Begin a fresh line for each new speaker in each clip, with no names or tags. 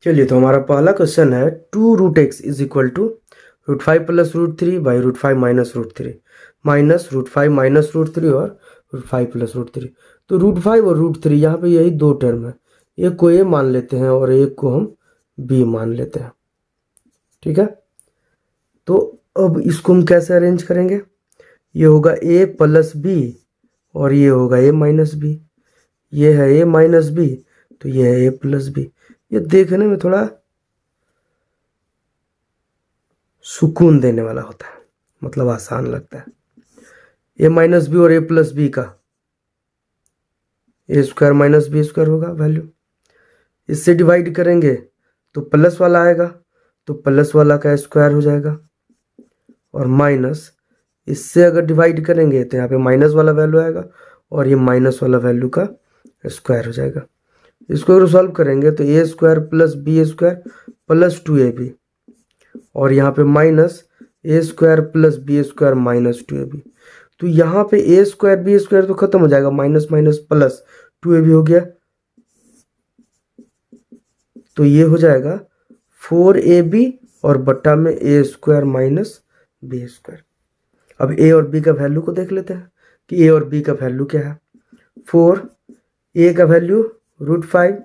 चलिए, तो हमारा पहला क्वेश्चन है 2√x is equal to √5 plus √3 by √5 minus √3 minus √5 minus √3 और √5 प्लस √3। तो √5 और √3 यहाँ पे यही दो टर्म है, एक को a मान लेते हैं और एक को हम b मान लेते हैं। ठीक है, तो अब इसको हम कैसे अरेंज करेंगे? ये होगा a प्लस b और ये होगा a माइनस b। ये है a माइनस b तो ये है a प्लस b। ये देखने में थोड़ा सुकून देने वाला होता है, मतलब आसान लगता है। a माइनस बी और a प्लस बी का a square minus b square होगा वैल्यू। इससे डिवाइड करेंगे तो प्लस वाला आएगा, तो प्लस वाला का स्क्वायर हो जाएगा, और माइनस इससे अगर डिवाइड करेंगे तो यहाँ पे माइनस वाला वैल्यू आएगा और ये माइनस वाला वैल्यू का स्क्वायर हो जाएगा। इसको अगर सॉल्व करेंगे तो a square plus b square plus 2ab, और यहाँ पे minus a square plus b square minus 2ab। तो यहाँ पे a स्क्वायर बी स्क्वायर तो खत्म हो जाएगा, माइनस माइनस प्लस 2ab हो गया, तो ये हो जाएगा 4ab और बट्टा में a square minus b square. अब a और b का वैल्यू को देख लेते हैं कि a और b का वैल्यू क्या है। 4 a का वैल्यू √5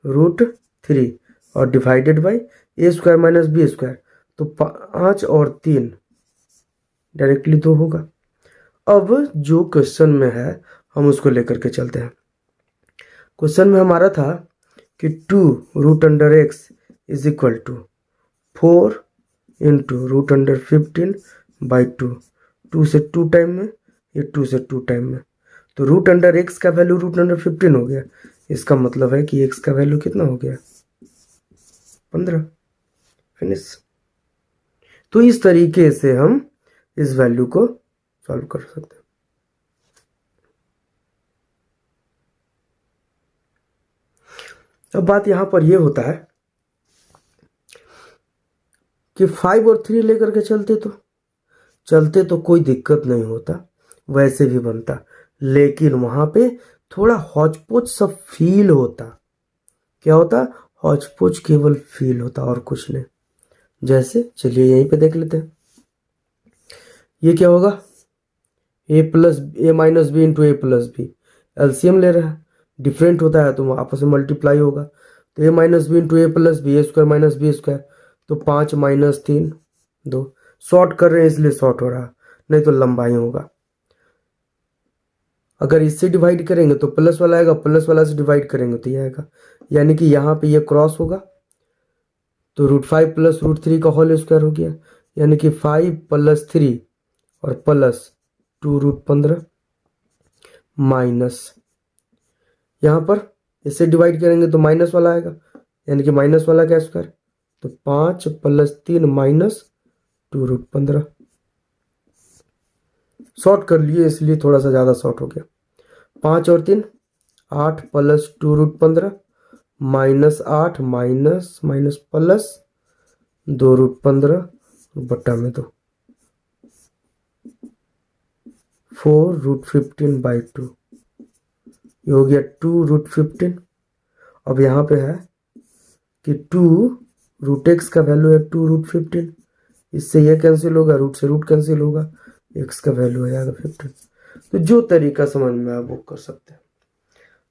√3 और divided by a square minus b square, तो 5 और 3 डायरेक्टली 2 होगा। अब जो क्वेश्चन में है हम उसको लेकर के चलते हैं। क्वेश्चन में हमारा था कि 2√x is equal to 4 into √15 by 2। 2 से 2 टाइम में, ये 2 से 2 टाइम में, तो √x का वैल्यू √15 हो गया। इसका मतलब है कि x का वैल्यू कितना हो गया? 15। फिनिश। तो इस तरीके से हम इस वैल्यू को सॉल्व कर सकते हैं। अब बात यहां पर यह होता है कि 5 और 3 लेकर के चलते तो कोई दिक्कत नहीं होता, वैसे भी बनता, लेकिन वहां पे थोड़ा हौच-पौच सा फील होता। क्या होता? हौच-पौच केवल फील होता और कुछ नहीं। जैसे चलिए यहीं पे देख लेते हैं। ये क्या होगा? a minus b into a plus b. LCM ले रहा है, डिफरेंट होता है तो आपस में मल्टीप्लाई होगा। तो a minus b into a plus b, a square minus b square, तो 5 माइनस 3 2। शॉर्ट कर रहे हैं इसलिए शॉर्ट हो रहा, नहीं तो लंबाई होगा। अगर इससे डिवाइड करेंगे तो प्लस वाला आएगा, प्लस वाला से डिवाइड करेंगे तो ये आएगा, यानी कि यहाँ पे ये क्रॉस होगा, तो √5 प्लस √3 का होल स्क्वायर हो गया, यानी कि 5 प्लस 3 और प्लस 2√15 माइनस, यहाँ पर इससे डिवाइड करेंगे तो माइनस वाला आएगा, यानी कि माइनस वाला का स्क्वायर, तो 5 प्लस 3 माइनस 2√15। शॉर्ट कर लिए इसलिए थोड़ा सा ज़्यादा शॉर्ट हो गया। 5 और 3 8 plus 2√15 minus 8 minus minus plus 2√15 बट्टा में 2, 4√15 बाई 2, ये हो गया 2√15। अब यहाँ पे है कि 2√x का वैल्यू है 2√15, इससे ये कैंसिल होगा, रूट से रूट कैंसिल होगा, x का वैल्यू आ जाएगा 15। तो जो तरीका समझ में आप वो कर सकते हैं।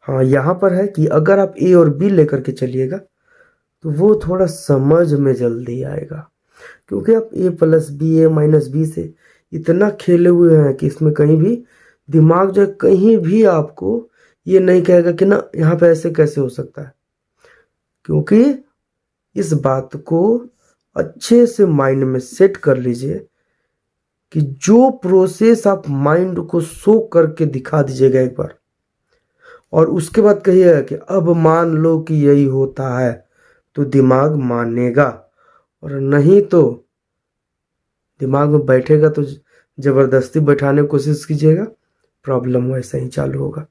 हाँ, यहाँ पर है कि अगर आप a और b लेकर के चलिएगा तो वो थोड़ा समझ में जल्दी आएगा, क्योंकि आप a plus b, a minus b से इतना खेले हुए हैं कि इसमें कहीं भी दिमाग जो है कहीं भी आपको ये नहीं कहेगा कि ना यहाँ पे ऐसे कैसे हो सकता है, क्योंकि इस बात को अच्छे से माइंड में सेट कर लीजिए कि जो प्रोसेस आप माइंड को शो करके दिखा दीजिएगा एक बार, और उसके बाद कहिएगा कि अब मान लो कि यही होता है, तो दिमाग मानेगा, और नहीं तो दिमाग में बैठेगा तो जबरदस्ती बैठाने की कोशिश कीजिएगा, प्रॉब्लम वैसे ही चालू होगा।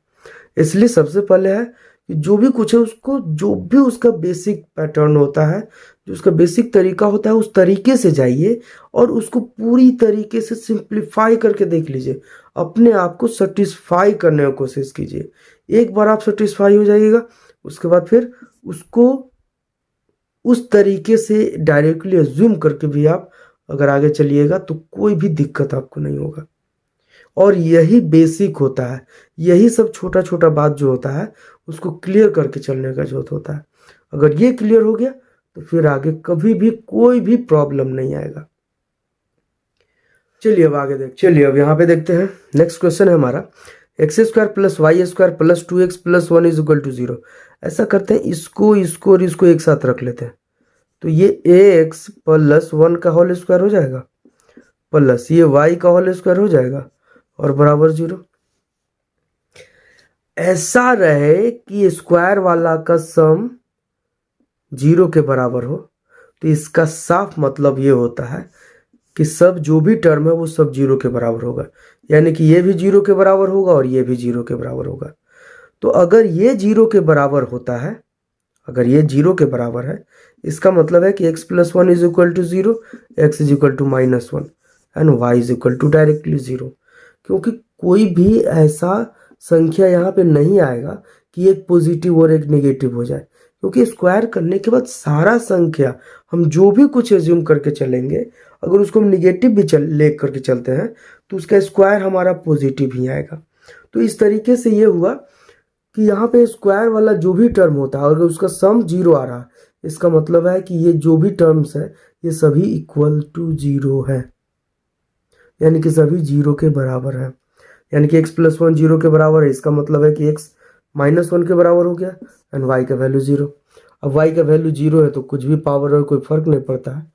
इसलिए सबसे पहले है कि जो भी कुछ है उसको, जो भी उसका बेसिक पैटर्न होता है, जो उसका बेसिक तरीका होता है, उस तरीके से जाइए और उसको पूरी तरीके से सिंप्लीफाई करके देख लीजिए, अपने आप को सेटिस्फाई करने की कोशिश कीजिए। एक बार आप सेटिस्फाई हो जाइएगा, उसके बाद फिर उसको उस तरीके से डायरेक्टली एज्यूम करके भी आप अगर आगे चलिएगा तो कोई भी दिक्कत आपको नहीं होगा। और यही बेसिक होता है, यही सब छोटा छोटा बात जो होता है उसको क्लियर करके चलने का जरूरत होता है। अगर ये क्लियर हो गया तो फिर आगे कभी भी कोई भी प्रॉब्लम नहीं आएगा। चलिए अब यहाँ पे देखते हैं। नेक्स्ट क्वेश्चन है हमारा x square plus y square plus 2x plus 1 is equal to 0। ऐसा करते हैं, इसको और इसको एक साथ रख लेते हैं। तो ये ax प्लस 1 का होल स्क्वायर हो जाएगा प्लस ये y का होल स्क्वायर हो जाएगा और बराबर 0। ऐसा रहे कि स्क्वायर वाला का सम 0 के बराबर हो, तो इसका साफ मतलब ये होता है कि सब जो भी टर्म है वो सब 0 के बराबर होगा, यानी कि ये भी 0 के बराबर होगा और ये भी 0 के बराबर होगा। तो अगर ये 0 के बराबर होता है, अगर ये 0 के बराबर है, इसका मतलब है कि x plus 1 is equal to 0, x is equal to minus 1 and y is equal to directly 0। क्योंकि कोई भी ऐसा संख्या यहाँ पे नहीं आएगा कि एक पॉजिटिव और एक नेगेटिव हो जाए, क्योंकि स्क्वायर करने के बाद सारा संख्या हम जो भी कुछ एज्यूम करके चलेंगे, अगर उसको हम निगेटिव भी ले करके चलते हैं तो उसका स्क्वायर हमारा पॉजिटिव ही आएगा। तो इस तरीके से ये हुआ कि यहाँ पे स्क्वायर वाला जो भी टर्म होता है, अगर उसका सम 0 आ रहा है, इसका मतलब है कि ये जो भी टर्म्स है ये सभी इक्वल टू 0 है, यानी कि सभी 0 के बराबर है। यानी कि x प्लस 1 0 के बराबर है, इसका मतलब है कि x माइनस 1 के बराबर हो गया एंड y का वैल्यू 0। अब y का वैल्यू 0 है तो कुछ भी पावर है कोई फर्क नहीं पड़ता है।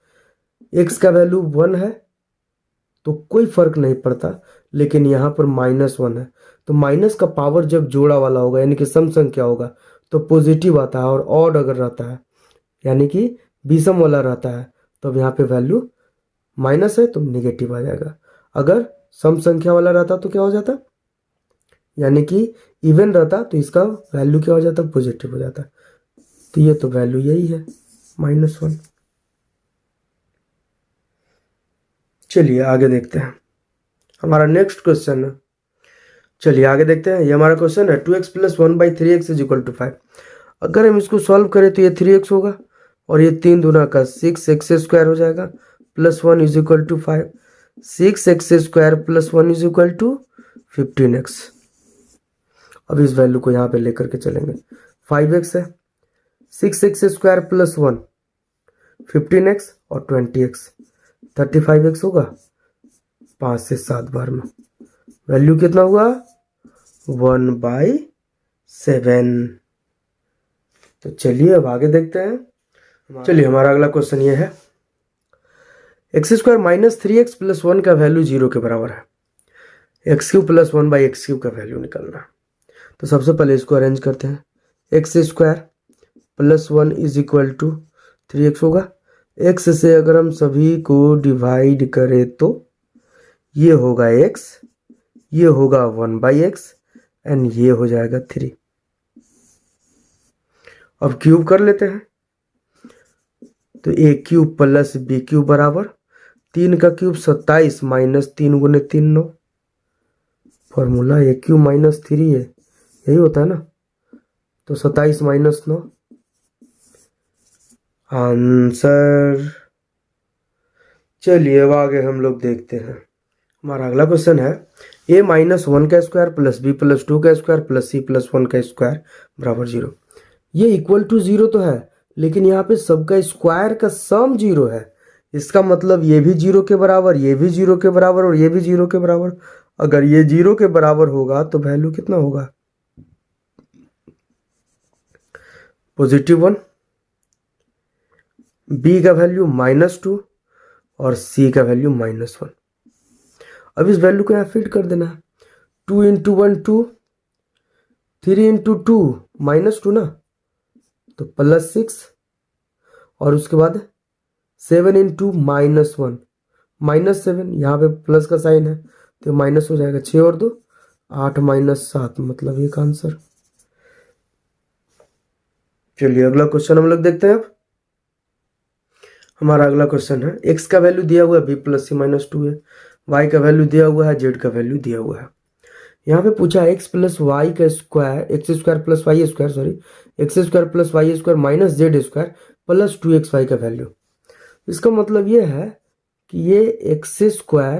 x का वैल्यू 1 है तो कोई फर्क नहीं पड़ता, लेकिन यहाँ पर माइनस 1 है तो माइनस का पावर जब जोड़ा वाला होगा यानी कि सम संख्या होगा तो पॉजिटिव आता है, और ऑड अगर रहता है यानी कि विषम वाला रहता है तो अब यहाँ पे वैल्यू माइनस है तो नेगेटिव आ जाएगा। अगर सम संख्या वाला रहता तो क्या हो जाता, यानी कि इवन रहता तो इसका वैल्यू क्या हो जाता, पॉजिटिव हो जाता। तो ये तो वैल्यू यही है -1। चलिए आगे देखते हैं हमारा नेक्स्ट क्वेश्चन है। चलिए आगे देखते हैं, ये हमारा क्वेश्चन है 2x plus 1/3x is equal to 5। अगर हम इसको सॉल्व करें तो ये 3x होगा और ये 3 दूना का 6x स्क्वायर हो जाएगा plus 1 is equal to 5। 6x square plus 1 is equal to 15x। अब इस वैल्यू को यहाँ पे लेकर के चलेंगे। 5x है, 6x स्क्वायर प्लस 1 15x और 20x 35x होगा 5 से 7 बार में। वैल्यू कितना हुआ 1/7। तो चलिए अब आगे देखते हैं। चलिए हमारा अगला क्वेश्चन ये है x square minus 3x plus 1 का वैल्यू 0 के बराबर है। एक्स क्यूब प्लस 1/x³ का वैल्यू निकालना। तो सबसे पहले इसको अरेंज करते हैं। X square plus 1 is equal to 3x होगा। x से अगर हम सभी को डिवाइड करें तो ये होगा x, ये होगा 1/x एंड ये हो जाएगा 3। अब क्यूब कर लेते हैं। तो a³ प्लस b³ बराबर 3 का क्यूब 27 माइनस 3 गुने 3 9। फॉर्मूला a³ माइनस 3 है, यही होता है ना। तो 27 माइनस 9 आंसर। चलिए अब आगे हम लोग देखते हैं। हमारा अगला क्वेश्चन है a माइनस 1 का स्क्वायर प्लस b प्लस 2 का स्क्वायर प्लस c प्लस 1 का स्क्वायर बराबर 0। ये इक्वल टू 0 तो है, लेकिन यहाँ पे सबका स्क्वायर का सम 0 है। इसका मतलब ये भी 0 के बराबर, ये भी 0 के बराबर और ये भी 0 के बराबर। अगर ये 0 के बराबर होगा तो वैल्यू कितना होगा +1। b का वैल्यू -2 और c का वैल्यू -1। अब इस वैल्यू को यहाँ फिट कर देना है। 2 × 1 2, 3 × 2 -2 ना, तो +6 और उसके बाद 7 × -1 -7, यहाँ पे प्लस का साइन है तो माइनस हो जाएगा। 6 और 2 8 -7 मतलब एक आंसर। चलिए अगला क्वेश्चन हम लोग देखते हैं। अब हमारा अगला क्वेश्चन है x का वैल्यू दिया हुआ है b प्लस c माइनस 2 है, y का वैल्यू दिया हुआ है, z का वैल्यू दिया हुआ है। यहाँ पे पूछा x प्लस वाई का square, x square plus y square, sorry x square plus y square minus z square plus 2xy का वैल्यू। इसका मतलब ये है कि ये x square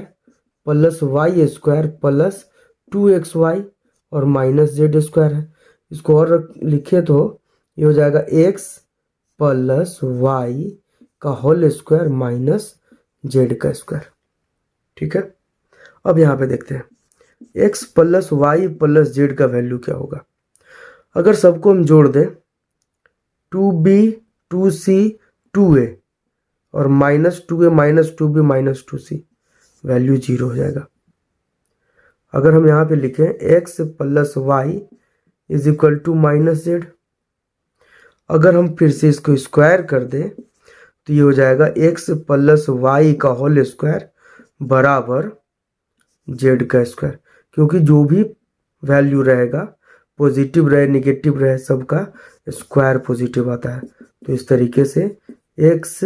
plus y square plus 2xy और माइनस जेड स्क्वायर है। इसको और लिखे तो ये हो जाएगा एक्स प्लस वाई का होल स्क्वायर माइनस जेड का स्क्वायर। ठीक है, अब यहाँ पे देखते हैं x plus y plus z का वैल्यू क्या होगा। अगर सबको हम जोड़ दें 2b 2c 2a और minus 2a minus 2b minus 2c, value 0 हो जाएगा। अगर हम यहाँ पे लिखें x plus y is equal to minus z, अगर हम फिर से इसको स्क्वायर कर दें तो ये हो जाएगा x प्लस वाई का होल स्क्वायर बराबर जेड का स्क्वायर, क्योंकि जो भी वैल्यू रहेगा पॉजिटिव रहे निगेटिव रहे सबका स्क्वायर पॉजिटिव आता है। तो इस तरीके से x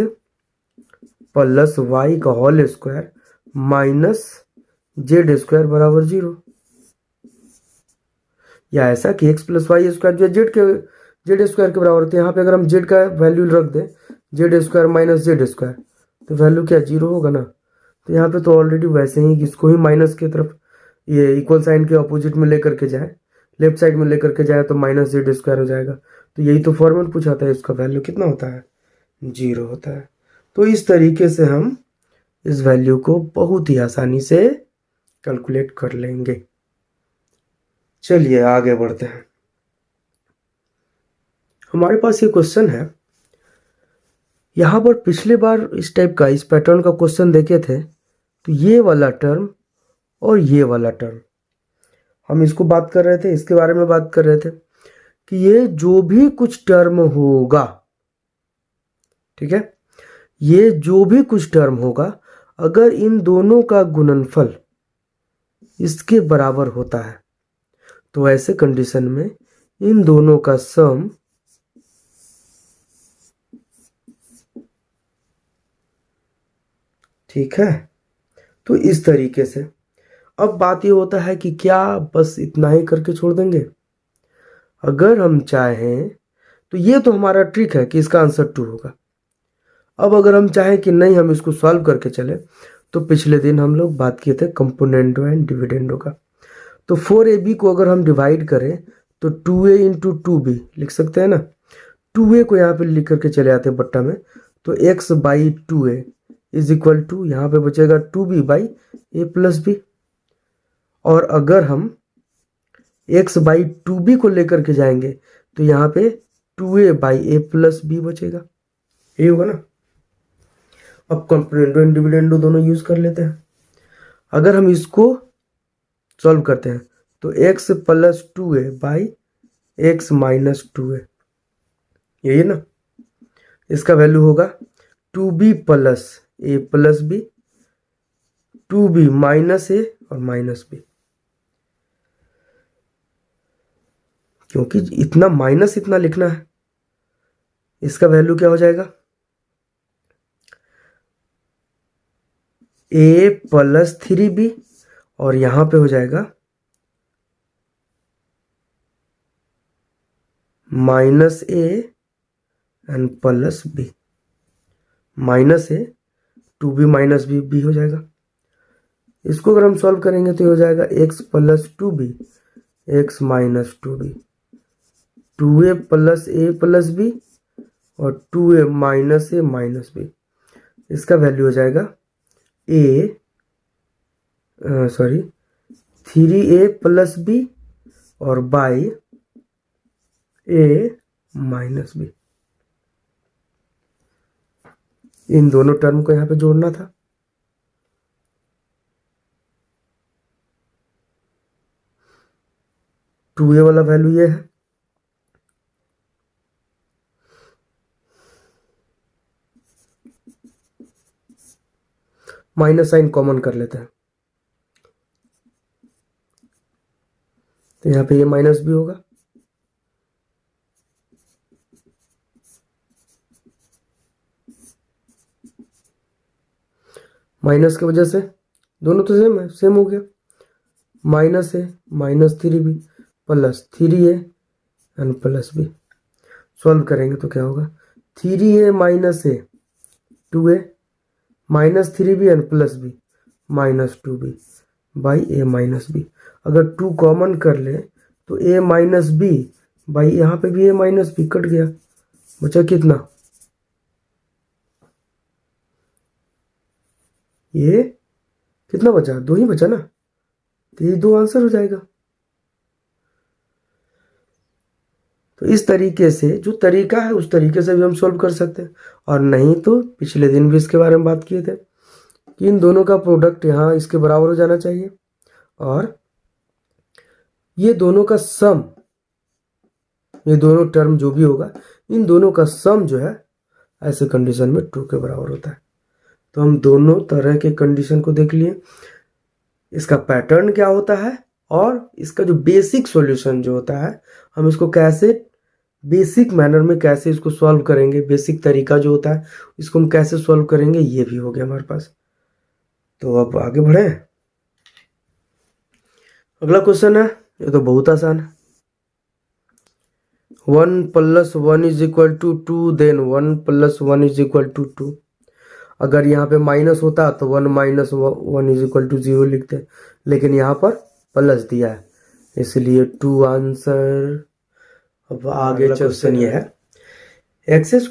प्लस वाई का whole square minus z square बराबर 0, या ऐसा कि x प्लस वाई स्क्वायर जो जेड स्क्वायर के बराबर होते हैं। यहाँ पे अगर हम जेड का वैल्यू रख दें Z square minus z square तो वैल्यू क्या 0 होगा ना। तो यहाँ पे तो ऑलरेडी वैसे ही इसको ही माइनस की तरफ ये इक्वल साइन के अपोजिट में लेकर के जाए, लेफ्ट साइड में लेकर के जाए तो माइनस जेड स्क्वायर हो जाएगा। तो यही तो फॉर्मूला पूछा था, इसका वैल्यू कितना होता है 0 होता है। तो इस तरीके से हम इस वैल्यू को बहुत ही आसानी से कैलकुलेट कर लेंगे। चलिए आगे बढ़ते हैं। हमारे पास ये क्वेश्चन है, यहाँ पर पिछले बार इस टाइप का इस पैटर्न का क्वेश्चन देखे थे तो ये वाला टर्म और ये वाला टर्म हम इसको बात कर रहे थे, इसके बारे में बात कर रहे थे कि ये जो भी कुछ टर्म होगा, ठीक है, ये जो भी कुछ टर्म होगा अगर इन दोनों का गुणनफल इसके बराबर होता है तो ऐसे कंडीशन में इन दोनों का सम ठीक है। तो इस तरीके से अब बात ये होता है कि क्या बस इतना ही करके छोड़ देंगे। अगर हम चाहें तो ये तो हमारा ट्रिक है कि इसका आंसर 2 होगा। अब अगर हम चाहें कि नहीं हम इसको सॉल्व करके चले तो पिछले दिन हम लोग बात किए थे कंपोनेंटो एंड डिविडेंडो का। तो 4ab को अगर हम डिवाइड करें तो 2a इंटू 2b लिख सकते हैं ना। 2a को यहाँ पे लिख करके चले आते हैं बट्टा में, तो x by 2a is equal to यहाँ पे बचेगा 2b by a plus B. और अगर हम x बाई 2b को लेकर के जाएंगे तो यहाँ पे 2a by a plus B बचेगा, यही होगा ना। अब कंपोनेंटो एंड डिविडेंडो दोनों यूज कर लेते हैं। अगर हम इसको सॉल्व करते हैं तो x plus 2a by x minus 2a, यही ना। इसका वैल्यू होगा 2b plus a plus b, 2b minus a और माइनस b, क्योंकि इतना माइनस इतना लिखना है। इसका वैल्यू क्या हो जाएगा a प्लस 3b और यहां पे हो जाएगा minus a and plus b, minus a 2b minus b हो जाएगा। इसको अगर हम सॉल्व करेंगे तो हो जाएगा x plus 2b x minus 2b, 2a plus a plus b और 2a minus a minus b। इसका वैल्यू हो जाएगा 3a प्लस b और बाई a माइनस b। इन दोनों टर्म को यहाँ पे जोड़ना था। टू ए वाला वैल्यू ये है, माइनस साइन कॉमन कर लेते हैं तो यहाँ पे ये माइनस भी होगा। माइनस की वजह से दोनों तो सेम है, सेम हो गया। माइनस है minus 3b plus 3a and plus b। Solve करेंगे तो क्या होगा 3a minus a 2a minus 3b and plus b minus 2b by a minus b. अगर 2 कॉमन कर ले तो a माइनस बी बाई यहाँ पे भी a माइनस बी कट गया, बचा कितना, ये कितना बचा, 2 ही बचा ना, तो ये 2 आंसर हो जाएगा। तो इस तरीके से जो तरीका है उस तरीके से भी हम सॉल्व कर सकते हैं, और नहीं तो पिछले दिन भी इसके बारे में बात किए थे कि इन दोनों का प्रोडक्ट यहाँ इसके बराबर हो जाना चाहिए, और ये दोनों का सम, ये दोनों टर्म जो भी होगा इन दोनों का सम जो है ऐसे कंडीशन में 2 के बराबर होता है। तो हम दोनों तरह के कंडीशन को देख लिए, इसका पैटर्न क्या होता है और इसका जो बेसिक सॉल्यूशन जो होता है हम इसको कैसे बेसिक मैनर में कैसे इसको सॉल्व करेंगे, बेसिक तरीका जो होता है इसको हम कैसे सॉल्व करेंगे, ये भी हो गया हमारे पास। तो अब आगे बढ़े, अगला क्वेश्चन है, ये तो बहुत आसान है। 1 + 1 = 2 देन 1 + 1 = 2। अगर यहाँ पे माइनस होता तो 1 - 1 = 0 लिखते, लेकिन यहाँ पर प्लस दिया है इसलिए 2 आंसर। अब आगे क्वेश्चन ये है, x² +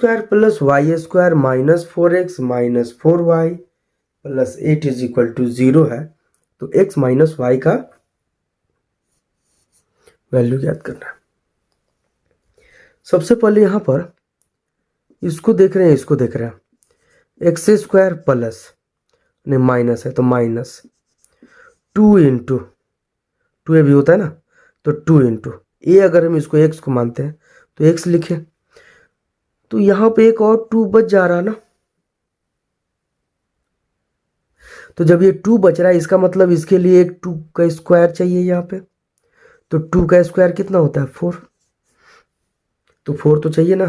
y² - 4x - 4y + 8 = 0 है, तो x - y का वैल्यू ज्ञात करना है। सबसे पहले यहाँ पर इसको देख रहे हैं, इसको देख रहे हैं, x² प्लस नहीं माइनस है तो माइनस 2 × 2a भी होता है ना, तो 2 × a, अगर हम इसको x को मानते हैं तो x लिखे, तो यहाँ पे एक और 2 बच जा रहा ना, तो जब ये 2 बच रहा है इसका मतलब इसके लिए एक 2 का स्क्वायर चाहिए यहाँ पे, तो 2 का स्क्वायर कितना होता है 4, तो 4 तो चाहिए ना।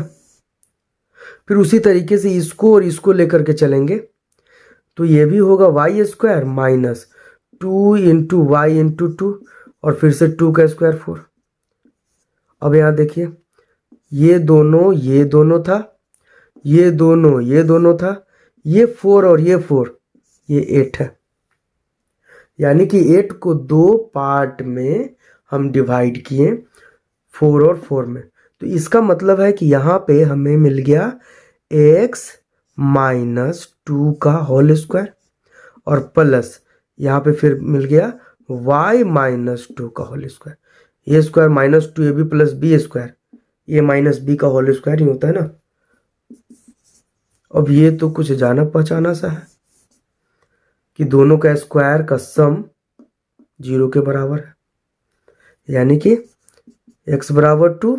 फिर उसी तरीके से इसको और इसको लेकर के चलेंगे, तो ये भी होगा y² - 2 × y × 2 और फिर से 2 का स्क्वायर 4। अब यहाँ देखिए, ये दोनों था, ये दोनों था, ये 4 और ये 4, ये 8 है, यानी कि 8 को 2 पार्ट में हम डिवाइड किए 4 और 4 में, तो इसका मतलब है कि यहाँ पे हमें मिल गया x - 2 का होल स्क्वायर और प्लस यहाँ पे फिर मिल गया y - 2 का होल स्क्वायर, ए स्क्वायर माइनस 2ab + b², ये माइनस बी का होल स्क्वायर ही होता है ना। अब ये तो कुछ जाना पहचाना सा है कि दोनों का स्क्वायर का सम 0 के बराबर है, यानी कि x = 2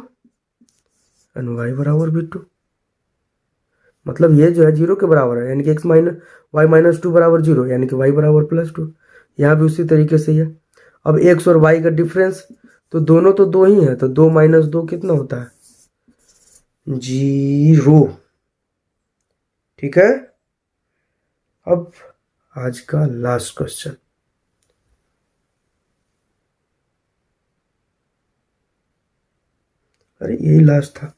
और y = 2, मतलब ये जो है 0 के बराबर है, यानी कि y - 2 = 0, यानी कि y = +2। यहाँ भी उसी तरीके से है। अब x और y का डिफरेंस, तो दोनों तो 2 ही है, तो 2 - 2 कितना होता है 0, ठीक है। अब आज का लास्ट क्वेश्चन, अरे यही लास्ट था,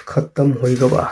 खत्म हो गया।